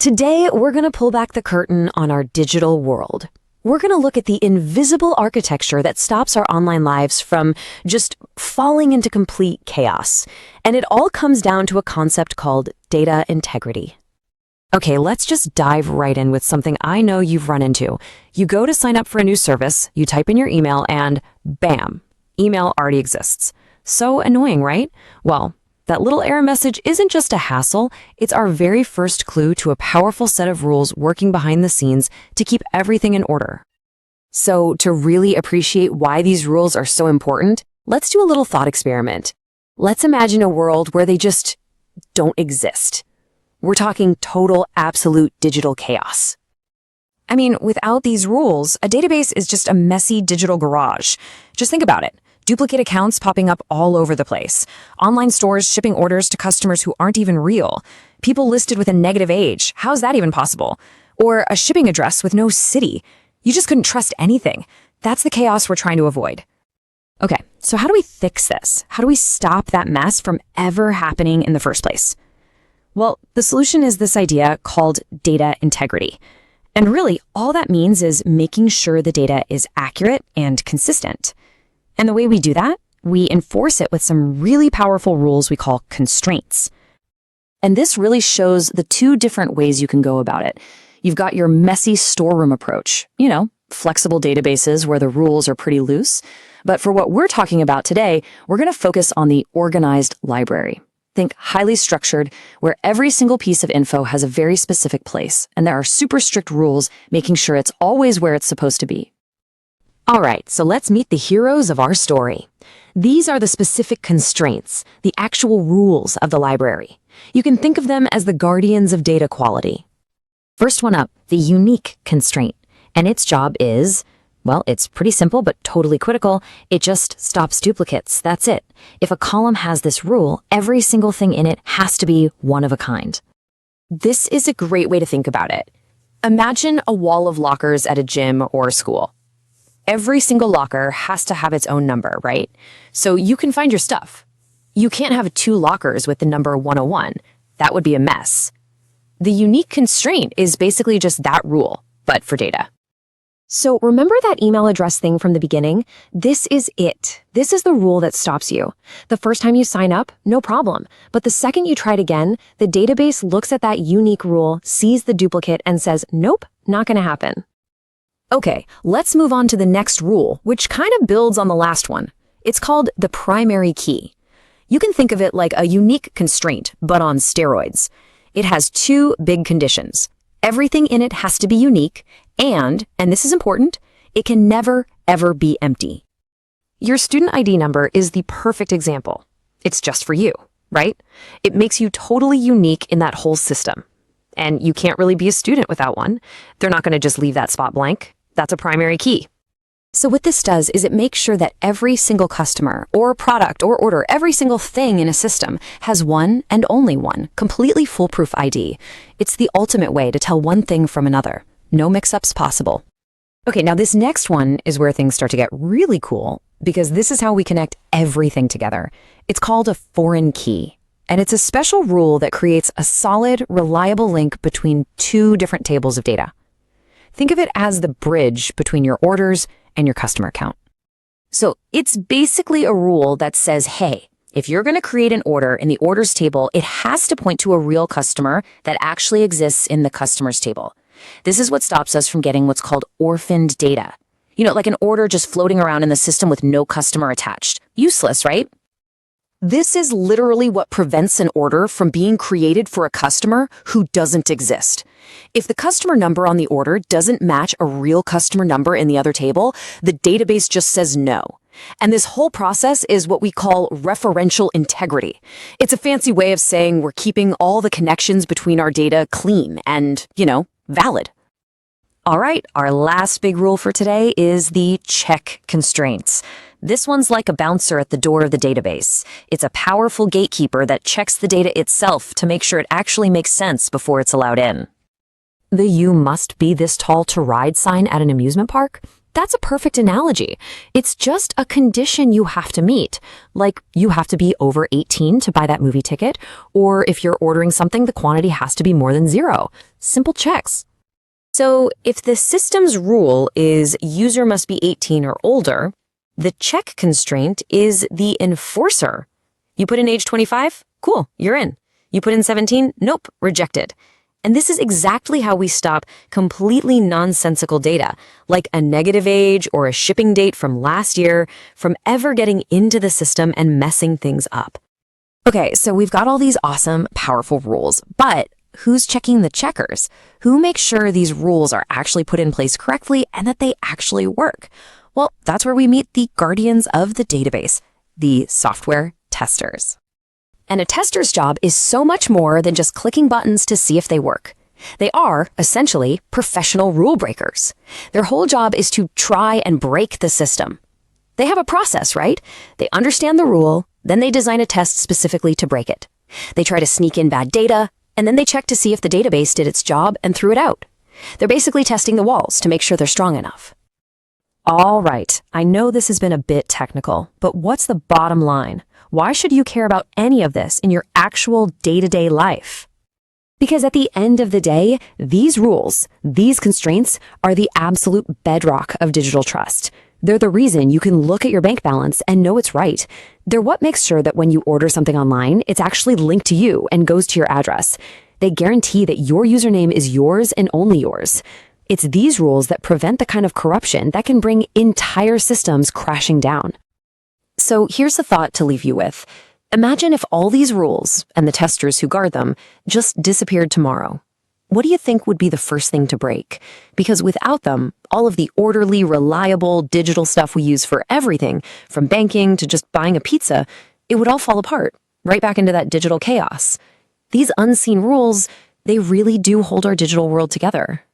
Today, we're going to pull back the curtain on our digital world. We're going to look at the invisible architecture that stops our online lives from just falling into complete chaos. And it all comes down to a concept called data integrity. Okay, let's just dive right in with something I know you've run into. You go to sign up for a new service, you type in your email, and bam, email already exists. So annoying, right? Well, that little error message isn't just a hassle, it's our very first clue to a powerful set of rules working behind the scenes to keep everything in order. So, to really appreciate why these rules are so important, let's do a little thought experiment. Let's imagine a world where they just don't exist. We're talking total, absolute digital chaos. I mean, without these rules, a database is just a messy digital garage. Just think about it. Duplicate accounts popping up all over the place. Online stores shipping orders to customers who aren't even real. People listed with a negative age. How's that even possible? Or a shipping address with no city. You just couldn't trust anything. That's the chaos we're trying to avoid. Okay, so how do we fix this? How do we stop that mess from ever happening in the first place? Well, the solution is this idea called data integrity. And really, all that means is making sure the data is accurate and consistent. And the way we do that, we enforce it with some really powerful rules we call constraints. And this really shows the two different ways you can go about it. You've got your messy storeroom approach, flexible databases where the rules are pretty loose. But for what we're talking about today, we're going to focus on the organized library. Think highly structured, where every single piece of info has a very specific place, and there are super strict rules making sure it's always where it's supposed to be. All right, so let's meet the heroes of our story. These are the specific constraints, the actual rules of the library. You can think of them as the guardians of data quality. First one up, the unique constraint. And its job is, well, it's pretty simple but totally critical. It just stops duplicates. That's it. If a column has this rule, every single thing in it has to be one of a kind. This is a great way to think about it. Imagine a wall of lockers at a gym or a school. Every single locker has to have its own number, right? So you can find your stuff. You can't have two lockers with the number 101. That would be a mess. The unique constraint is basically just that rule, but for data. So remember that email address thing from the beginning? This is it. This is the rule that stops you. The first time you sign up, no problem. But the second you try it again, the database looks at that unique rule, sees the duplicate, and says, nope, not going to happen. Okay, let's move on to the next rule, which kind of builds on the last one. It's called the primary key. You can think of it like a unique constraint, but on steroids. It has two big conditions. Everything in it has to be unique, and this is important, it can never, ever be empty. Your student ID number is the perfect example. It's just for you, right? It makes you totally unique in that whole system. And you can't really be a student without one. They're not going to just leave that spot blank. That's a primary key. So what this does is it makes sure that every single customer or product or order, every single thing in a system has one and only one, completely foolproof ID. It's the ultimate way to tell one thing from another. No mix-ups possible. Okay, now this next one is where things start to get really cool because this is how we connect everything together. It's called a foreign key. And it's a special rule that creates a solid, reliable link between two different tables of data. Think of it as the bridge between your orders and your customer account. So it's basically a rule that says, hey, if you're going to create an order in the orders table, it has to point to a real customer that actually exists in the customers table. This is what stops us from getting what's called orphaned data. Like an order just floating around in the system with no customer attached. Useless, right? This is literally what prevents an order from being created for a customer who doesn't exist. If the customer number on the order doesn't match a real customer number in the other table, the database just says no. And this whole process is what we call referential integrity. It's a fancy way of saying we're keeping all the connections between our data clean and, valid. All right, our last big rule for today is the check constraints. This one's like a bouncer at the door of the database. It's a powerful gatekeeper that checks the data itself to make sure it actually makes sense before it's allowed in. The "you must be this tall to ride" sign at an amusement park? That's a perfect analogy. It's just a condition you have to meet. Like you have to be over 18 to buy that movie ticket, or if you're ordering something, the quantity has to be more than 0. Simple checks. So if the system's rule is user must be 18 or older, the check constraint is the enforcer. You put in age 25? Cool, you're in. You put in 17? Nope, rejected. And this is exactly how we stop completely nonsensical data, like a negative age or a shipping date from last year, from ever getting into the system and messing things up. Okay, so we've got all these awesome, powerful rules, but who's checking the checkers? Who makes sure these rules are actually put in place correctly and that they actually work? Well, that's where we meet the guardians of the database, the software testers. And a tester's job is so much more than just clicking buttons to see if they work. They are, essentially, professional rule breakers. Their whole job is to try and break the system. They have a process, right? They understand the rule, then they design a test specifically to break it. They try to sneak in bad data, and then they check to see if the database did its job and threw it out. They're basically testing the walls to make sure they're strong enough. All right, I know this has been a bit technical, but what's the bottom line? Why should you care about any of this in your actual day-to-day life? Because at the end of the day, these rules, these constraints, are the absolute bedrock of digital trust. They're the reason you can look at your bank balance and know it's right. They're what makes sure that when you order something online, it's actually linked to you and goes to your address. They guarantee that your username is yours and only yours. It's these rules that prevent the kind of corruption that can bring entire systems crashing down. So here's a thought to leave you with. Imagine if all these rules, and the testers who guard them, just disappeared tomorrow. What do you think would be the first thing to break? Because without them, all of the orderly, reliable, digital stuff we use for everything, from banking to just buying a pizza, it would all fall apart, right back into that digital chaos. These unseen rules, they really do hold our digital world together.